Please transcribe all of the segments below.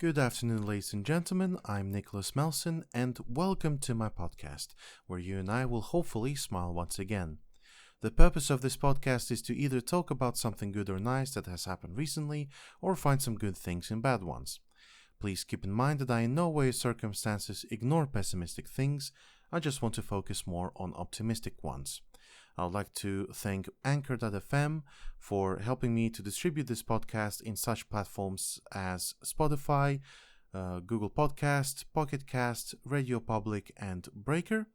Good afternoon, ladies and gentlemen. I'm Nicholas Malson, and welcome to my podcast, where you and I will hopefully smile once again. The purpose of this podcast is to either talk about something good or nice that has happened recently, or find some good things in bad ones. Please keep in mind that I in no way or circumstances ignore pessimistic things. I just want to focus more on optimistic ones. I would like to thank Anchor.fm for helping me to distribute this podcast in such platforms as Spotify, Google Podcast, Pocket Cast, Radio Public, and Breaker.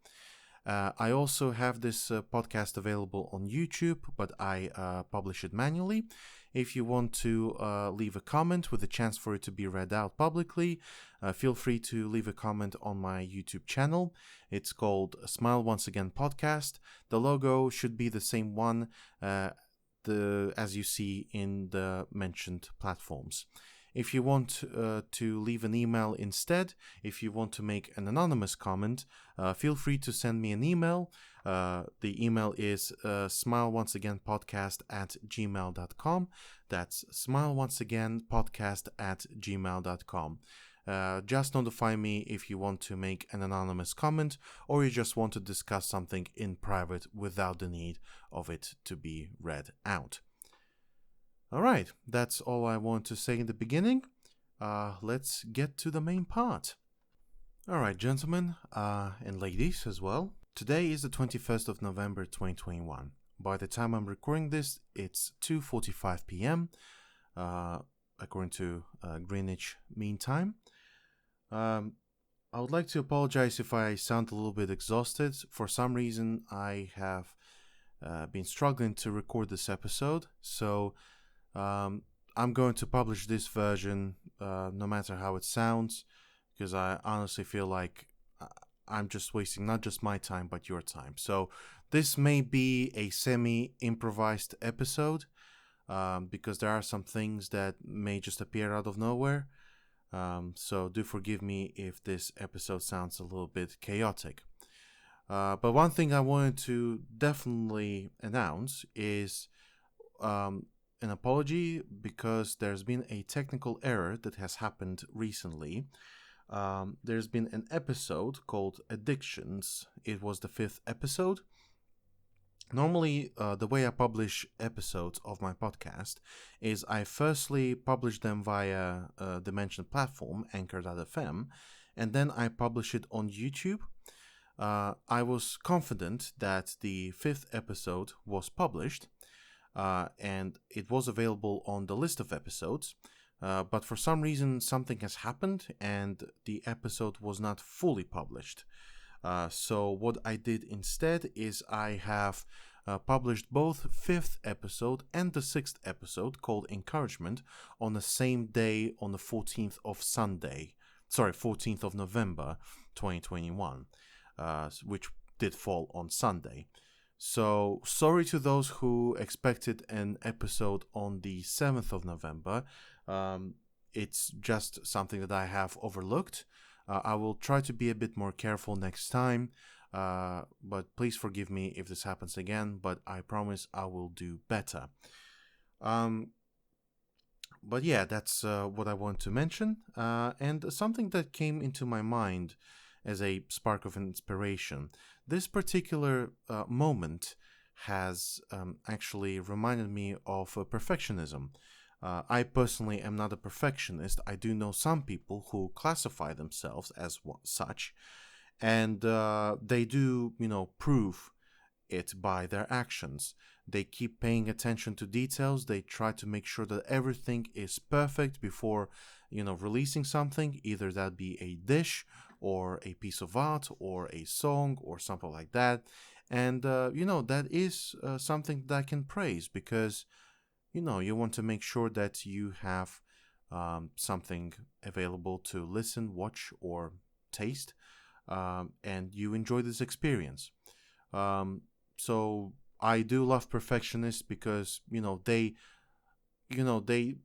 I also have this podcast available on YouTube, but I publish it manually. If you want to leave a comment with a chance for it to be read out publicly, feel free to leave a comment on my YouTube channel. It's called Smile Once Again Podcast. The logo should be the same one as you see in the mentioned platforms. If you want to leave an email instead, if you want to make an anonymous comment, feel free to send me an email. The email is smileonceagainpodcast@gmail.com. That's smileonceagainpodcast@gmail.com. Just notify me if you want to make an anonymous comment or you just want to discuss something in private without the need of it to be read out. Alright, that's all I want to say in the beginning. Let's get to the main part. Alright, gentlemen and ladies as well. Today is the 21st of November 2021. By the time I'm recording this, it's 2:45 p.m. According to Greenwich Mean Time. I would like to apologize if I sound a little bit exhausted. For some reason, I have been struggling to record this episode, so I'm going to publish this version no matter how it sounds, because I honestly feel like I'm just wasting not just my time but your time. So this may be a semi-improvised episode because there are some things that may just appear out of nowhere. So do forgive me if this episode sounds a little bit chaotic. But one thing I wanted to definitely announce is an apology because there's been a technical error that has happened recently. There's been an episode called Addictions. It was the 5th episode. Normally, the way I publish episodes of my podcast is I firstly publish them via the mentioned platform, Anchor.fm, and then I publish it on YouTube. I was confident that the 5th episode was published, and it was available on the list of episodes, but for some reason something has happened and the episode was not fully published. So what I did instead is I have published both 5th episode and the 6th episode, called Encouragement, on the same day, on the 14th of November 2021, which did fall on Sunday. So, sorry to those who expected an episode on the 7th of November. It's just something that I have overlooked. I will try to be a bit more careful next time, but please forgive me if this happens again, but I promise I will do better. But yeah, that's what I want to mention. And something that came into my mind as a spark of inspiration. This particular moment has actually reminded me of perfectionism. I personally am not a perfectionist. I do know some people who classify themselves as such, and they do, prove it by their actions. They keep paying attention to details. They try to make sure that everything is perfect before, releasing something, either that be a dish or a piece of art or a song or something like that. And, that is something that I can praise because, you want to make sure that you have something available to listen, watch, or taste, and you enjoy this experience. So I do love perfectionists because, they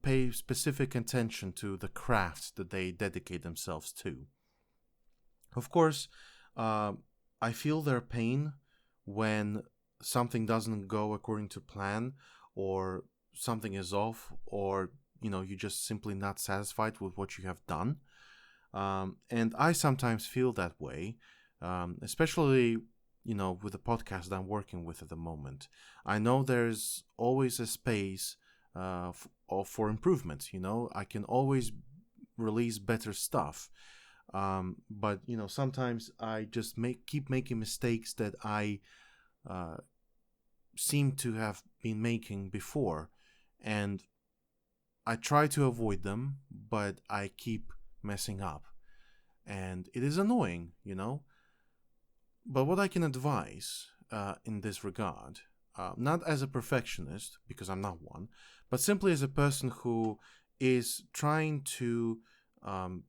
pay specific attention to the craft that they dedicate themselves to. Of course, I feel their pain when something doesn't go according to plan, or something is off, or you're just simply not satisfied with what you have done. And I sometimes feel that way, especially, with the podcast that I'm working with at the moment. I know there's always a space for improvement. I can always release better stuff. But sometimes I just keep making mistakes that I uh, seem to have been making before, and I try to avoid them, but I keep messing up, and it is annoying. But what I can advise in this regard, not as a perfectionist, because I'm not one, but simply as a person who is trying to, um,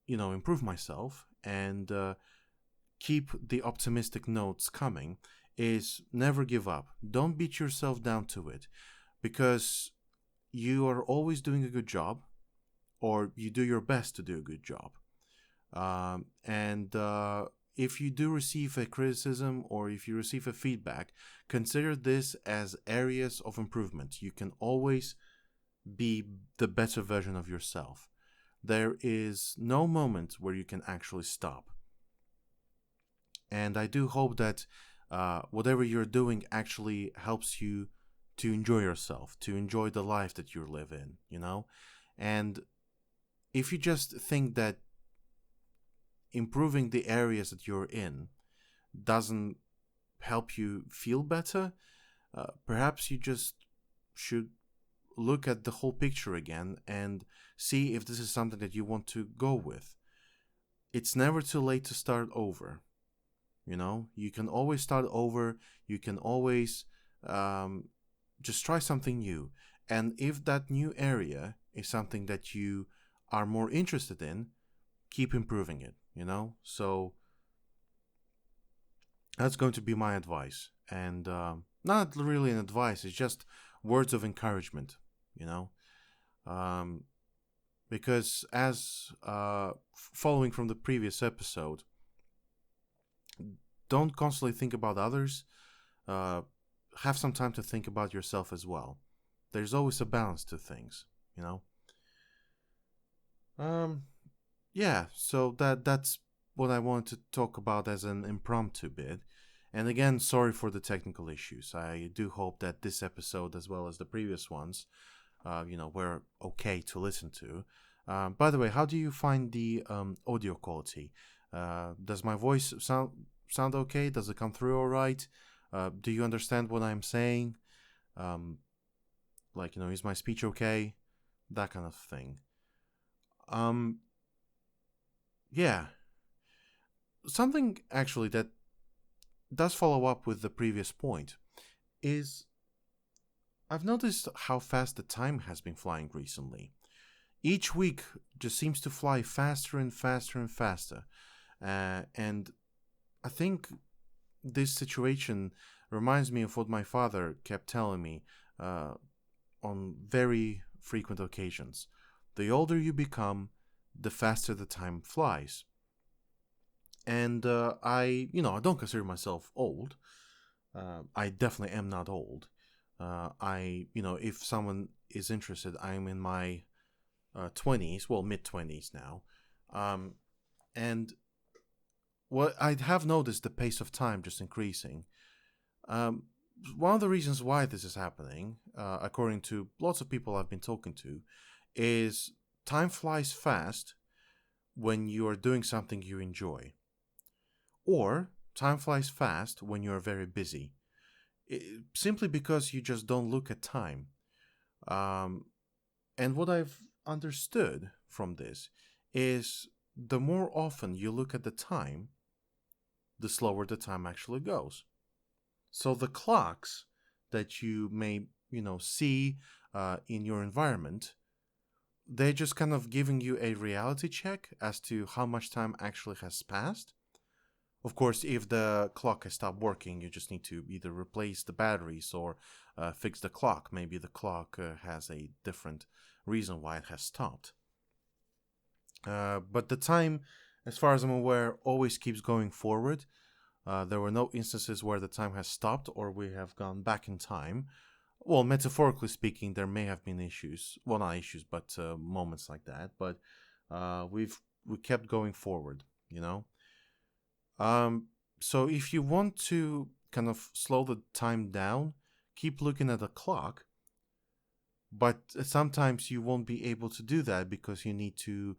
improve myself and keep the optimistic notes coming, is never give up. Don't beat yourself down to it, because you are always doing a good job, or you do your best to do a good job. And if you do receive a criticism, or if you receive a feedback, consider this as areas of improvement. You can always be the better version of yourself. There is no moment where you can actually stop. And I do hope that whatever you're doing actually helps you to enjoy yourself, to enjoy the life that you live in. And if you just think that improving the areas that you're in doesn't help you feel better, perhaps you just should look at the whole picture again and see if this is something that you want to go with. It's never too late to start over. You can always start over. You can always just try something new. And if that new area is something that you are more interested in, keep improving it. So that's going to be my advice. And not really an advice, it's just words of encouragement. Because as following from the previous episode, don't constantly think about others. Have some time to think about yourself as well. There's always a balance to things. Yeah, so that's what I wanted to talk about as an impromptu bit. And again, sorry for the technical issues. I do hope that this episode, as well as the previous ones, were okay to listen to. By the way, how do you find the audio quality? Does my voice sound okay? Does it come through all right? Do you understand what I'm saying? Is my speech okay? That kind of thing. Yeah. Something actually that does follow up with the previous point is I've noticed how fast the time has been flying recently. Each week just seems to fly faster and faster and faster. And I think this situation reminds me of what my father kept telling me on very frequent occasions. The older you become, the faster the time flies. And I don't consider myself old. I definitely am not old. If someone is interested, I'm in my 20s, well, mid-20s now. And what I have noticed the pace of time just increasing. One of the reasons why this is happening, according to lots of people I've been talking to, is time flies fast when you are doing something you enjoy. Or time flies fast when you are very busy. Simply because you just don't look at time. And what I've understood from this is the more often you look at the time, the slower the time actually goes. So the clocks that you may, see in your environment, they're just kind of giving you a reality check as to how much time actually has passed. Of course, if the clock has stopped working, you just need to either replace the batteries or fix the clock. Maybe the clock has a different reason why it has stopped. But the time, as far as I'm aware, always keeps going forward. There were no instances where the time has stopped or we have gone back in time. Well, metaphorically speaking, there may have been issues. Well, not issues, but moments like that. But we kept going forward. You know. Um, so if you want to kind of slow the time down, keep looking at the clock. But sometimes you won't be able to do that because you need to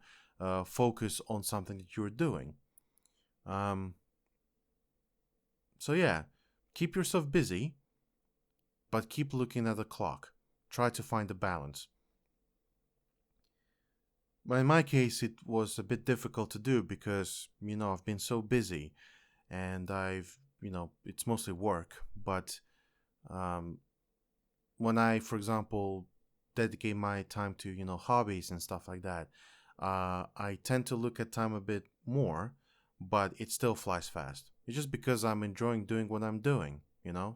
focus on something that you're doing. Um, so yeah, keep yourself busy, but keep looking at the clock. Try to find a balance. But in my case, it was a bit difficult to do because, I've been so busy and it's mostly work. But um, when I, for example, dedicate my time to, hobbies and stuff like that, I tend to look at time a bit more, but it still flies fast. It's just because I'm enjoying doing what I'm doing,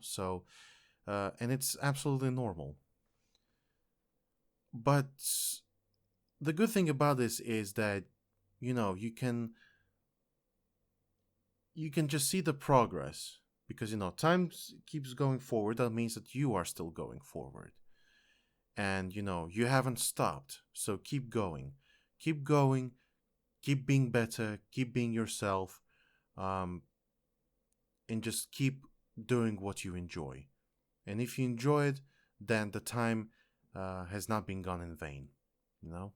So, and it's absolutely normal. But the good thing about this is that, you can just see the progress because time keeps going forward. That means that you are still going forward, and you haven't stopped. So keep going, keep going, keep being better, keep being yourself, um, and just keep doing what you enjoy. And if you enjoy it, then the time has not been gone in vain. You know.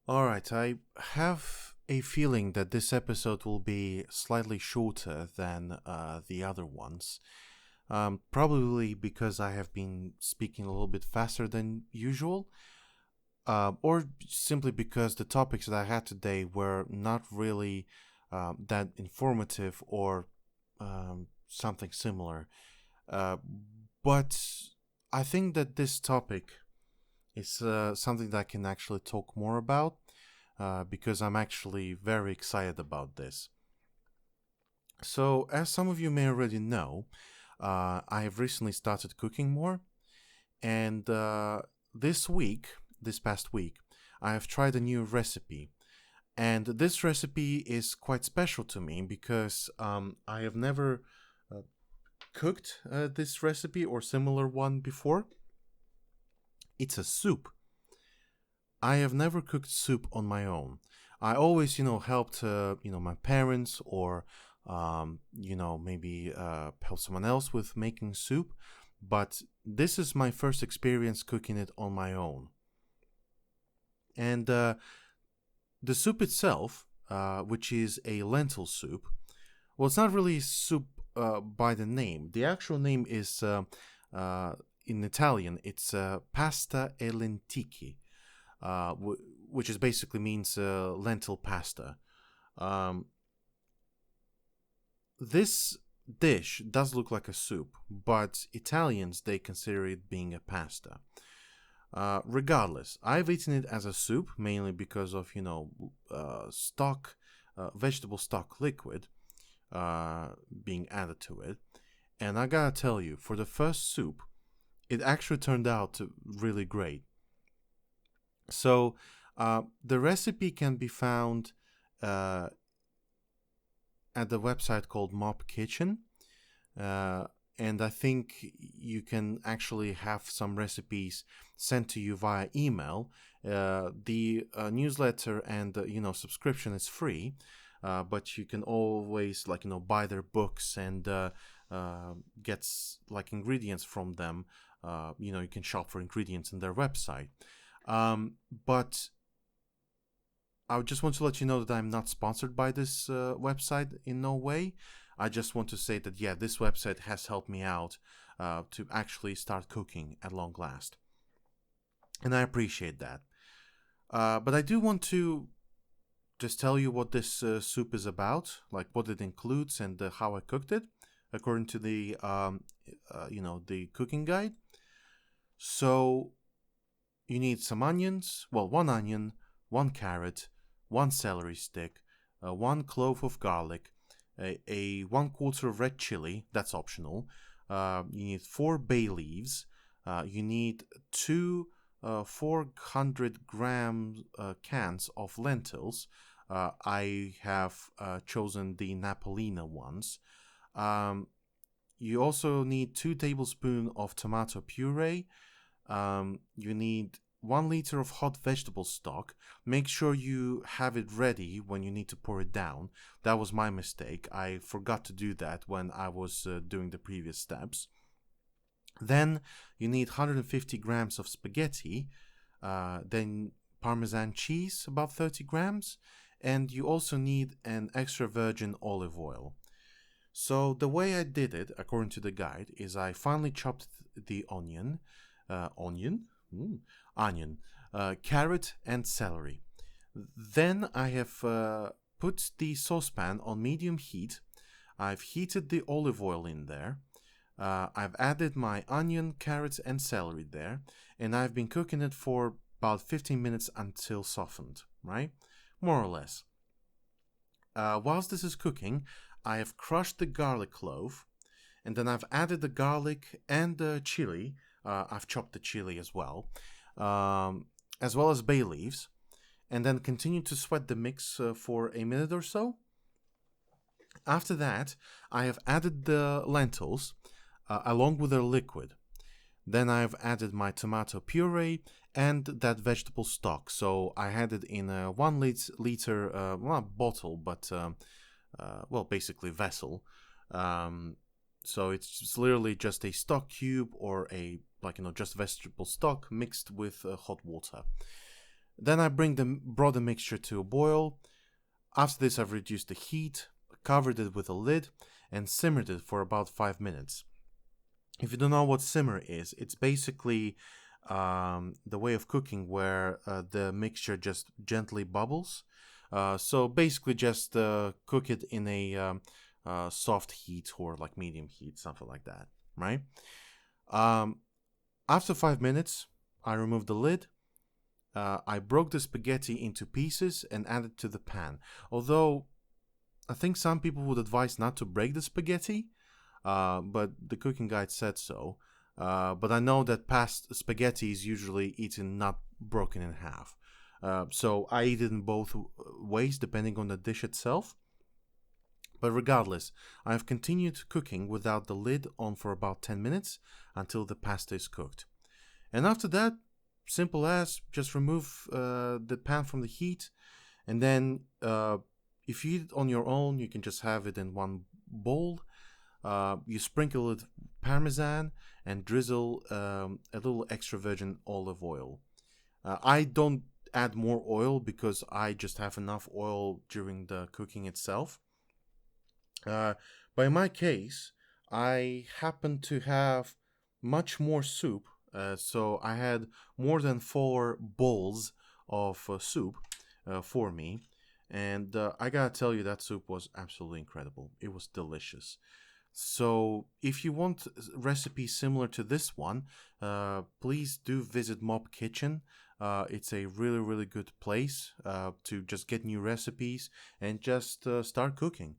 All right, I have a feeling that this episode will be slightly shorter than the other ones. Probably because I have been speaking a little bit faster than usual, or simply because the topics that I had today were not really that informative or something similar. Uh, but I think that this topic is something that I can actually talk more about because I'm actually very excited about this. So, as some of you may already know, I have recently started cooking more, and this past week, I have tried a new recipe. And this recipe is quite special to me because I have never uh, cooked this recipe or similar one before. It's a soup. I have never cooked soup on my own. I always, helped, my parents or, maybe help someone else with making soup. But this is my first experience cooking it on my own. And the soup itself, which is a lentil soup, well, it's not really soup by the name. The actual name is, in Italian, it's pasta e lenticchie. Which is basically means lentil pasta. Um, this dish does look like a soup, but Italians they consider it being a pasta. Regardless, I've eaten it as a soup mainly because of stock, vegetable stock liquid being added to it, and I gotta tell you, for the first soup, it actually turned out really great. So the recipe can be found uh, at the website called Mop Kitchen. Uh, and I think you can actually have some recipes sent to you via email. The newsletter and subscription is free, but you can always buy their books and get ingredients from them. You can shop for ingredients in their website. But I just want to let you know that I'm not sponsored by this website in no way. I just want to say that, yeah, this website has helped me out to actually start cooking at long last. And I appreciate that. But I do want to just tell you what this soup is about, like what it includes and how I cooked it, according to the, the cooking guide. So you need some onions, well, one onion, one carrot, one celery stick, one clove of garlic, a 1/4 of red chili, that's optional. You need 4 bay leaves. You need 2 400 gram cans of lentils. I have chosen the Napolina ones. Um, you also need 2 tablespoons of tomato puree. You need 1 liter of hot vegetable stock. Make sure you have it ready when you need to pour it down. That was my mistake. I forgot to do that when I was doing the previous steps. Then you need 150 grams of spaghetti. Then Parmesan cheese, about 30 grams. And you also need an extra virgin olive oil. So the way I did it, according to the guide, is I finally chopped the onion, onion, onion, carrot, and celery. Then I have put the saucepan on medium heat. I've heated the olive oil in there. I've added my onion, carrots, and celery there, and I've been cooking it for about 15 minutes until softened, right? More or less. Whilst this is cooking, I have crushed the garlic clove, and then I've added the garlic and the chili. I've chopped the chili as well as bay leaves, and then continue to sweat the mix for a minute or so. After that, I have added the lentils along with their liquid. Then I've added my tomato puree and that vegetable stock. So I had it in a 1 liter, not bottle, but basically vessel. So it's literally just a stock cube or just vegetable stock mixed with hot water. Then I brought the mixture to a boil. After this, I've reduced the heat, covered it with a lid, and simmered it for about 5 minutes. If you don't know what simmer is, it's basically the way of cooking where the mixture just gently bubbles. So basically just cook it in a soft heat or like medium heat, something like that, right? After 5 minutes, I removed the lid. I broke the spaghetti into pieces and added to the pan. Although I think some people would advise not to break the spaghetti, but the cooking guide said so. But I know that past spaghetti is usually eaten not broken in half. So I eat it in both ways depending on the dish itself. But regardless, I have continued cooking without the lid on for about 10 minutes until the pasta is cooked. And after that, simple as, just remove the pan from the heat, and then if you eat it on your own, you can just have it in one bowl. You sprinkle it parmesan and drizzle a little extra virgin olive oil. I don't add more oil because I just have enough oil during the cooking itself. But in my case, I happen to have much more soup, so I had more than 4 bowls of soup for me. And I gotta tell you, that soup was absolutely incredible. It was delicious. So if you want recipes similar to this one, please do visit Mob Kitchen. It's a really, really good place to just get new recipes and just start cooking.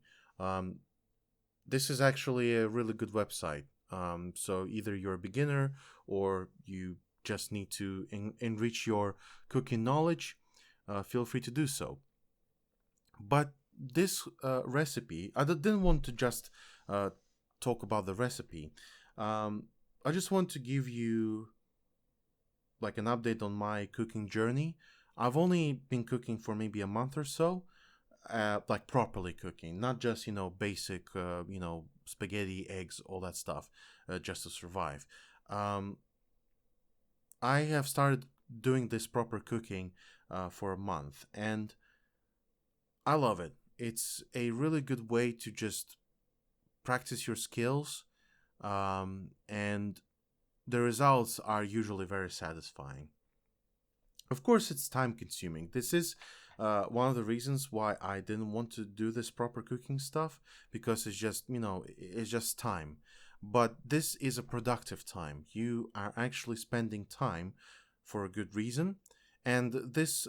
This is actually a really good website. So either you're a beginner or you just need to enrich your cooking knowledge, feel free to do so. But this recipe, I didn't want to just talk about the recipe. I just want to give you like an update on my cooking journey. I've only been cooking for maybe a month or so, like properly cooking, not just basic spaghetti, eggs, all that stuff, just to survive. I have started doing this proper cooking for a month, and I love it. It's a really good way to just practice your skills, and the results are usually very satisfying. Of course, it's time consuming. This is one of the reasons why I didn't want to do this proper cooking stuff, because it's just time. But this is a productive time. You are actually spending time for a good reason. And this,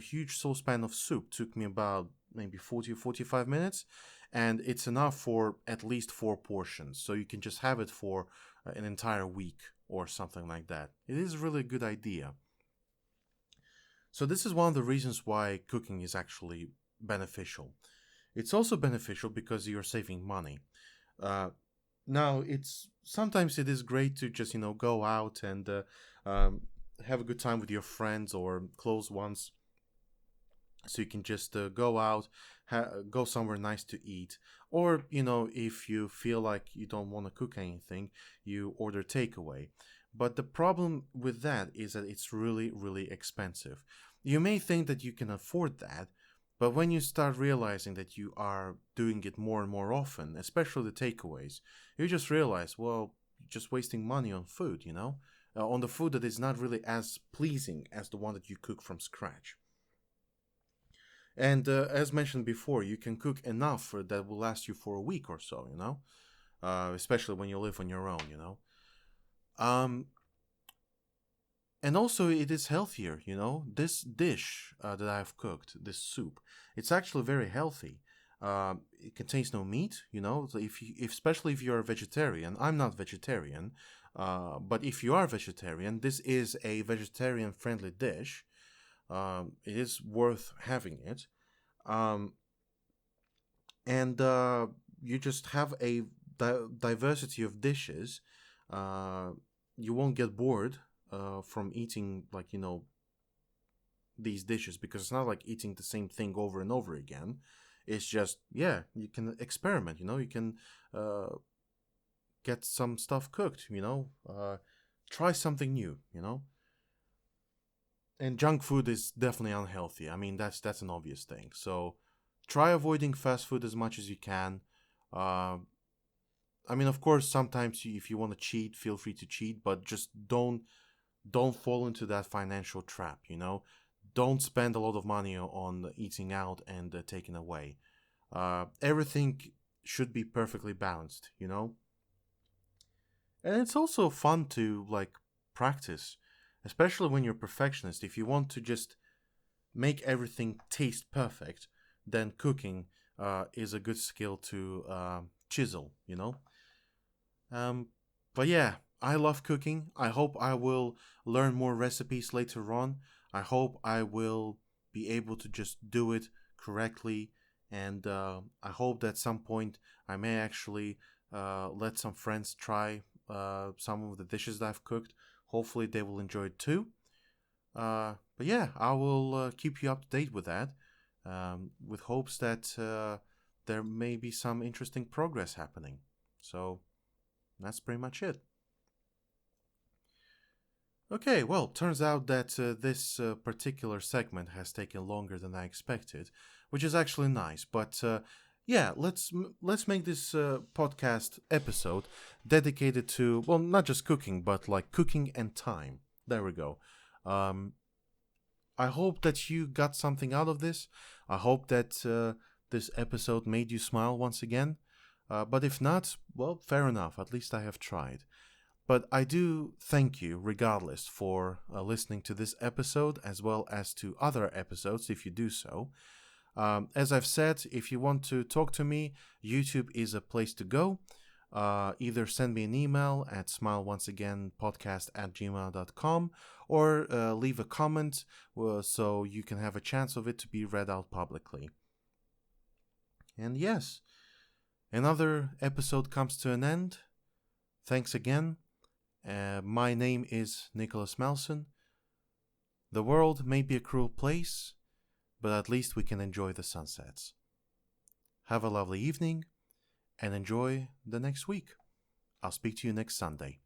huge saucepan of soup took me about maybe 40 or 45 minutes. And it's enough for at least 4 portions. So you can just have it for an entire week or something like that. It is really a good idea. So this is one of the reasons why cooking is actually beneficial. It's also beneficial because you're saving money. Uh, Now, it's sometimes it is great to just go out and um, have a good time with your friends or close ones, so you can just go out, go somewhere nice to eat, or if you feel like you don't want to cook anything, you order takeaway. But the problem with that is that it's really, really expensive. You may think that you can afford that, but when you start realizing that you are doing it more and more often, especially the takeaways, you just realize, well, you're just wasting money on food, on the food that is not really as pleasing as the one that you cook from scratch. And as mentioned before, you can cook enough that will last you for a week or so, especially when you live on your own. Um, and also, it is healthier. This dish that I've cooked, this soup, it's actually very healthy. It contains no meat. So especially if you're a vegetarian, I'm not vegetarian, but if you are vegetarian, this is a vegetarian-friendly dish. It is worth having it. Um, and You just have a diversity of dishes. Uh, you won't get bored from eating, like, these dishes, because it's not like eating the same thing over and over again. It's just, yeah, you can experiment, you can uh, get some stuff cooked, try something new. And junk food is definitely unhealthy. I mean, that's an obvious thing. So try avoiding fast food as much as you can. Uh, I mean, of course, sometimes if you want to cheat, feel free to cheat, but just don't fall into that financial trap. Don't spend a lot of money on eating out and taking away. Everything should be perfectly balanced. And it's also fun to like practice, especially when you're a perfectionist. If you want to just make everything taste perfect, then cooking is a good skill to chisel. Um, but yeah, I love cooking. I hope I will learn more recipes later on. I hope I will be able to just do it correctly. And I hope that at some point I may actually let some friends try some of the dishes that I've cooked. Hopefully, they will enjoy it too. But yeah, I will keep you up to date with that, with hopes that there may be some interesting progress happening. So that's pretty much it. Okay, well, turns out that this particular segment has taken longer than I expected, which is actually nice. But yeah, let's make this podcast episode dedicated to, well, not just cooking, but like cooking and time. There we go. Um, I hope that you got something out of this. I hope that this episode made you smile once again. But if not, well, fair enough. At least I have tried. But I do thank you, regardless, for listening to this episode as well as to other episodes if you do so. As I've said, if you want to talk to me, YouTube is a place to go. Either send me an email at smileonceagainpodcast@gmail.com or leave a comment so you can have a chance of it to be read out publicly. And yes, another episode comes to an end. Thanks again. My name is Nicholas Malson. The world may be a cruel place, but at least we can enjoy the sunsets. Have a lovely evening and enjoy the next week. I'll speak to you next Sunday.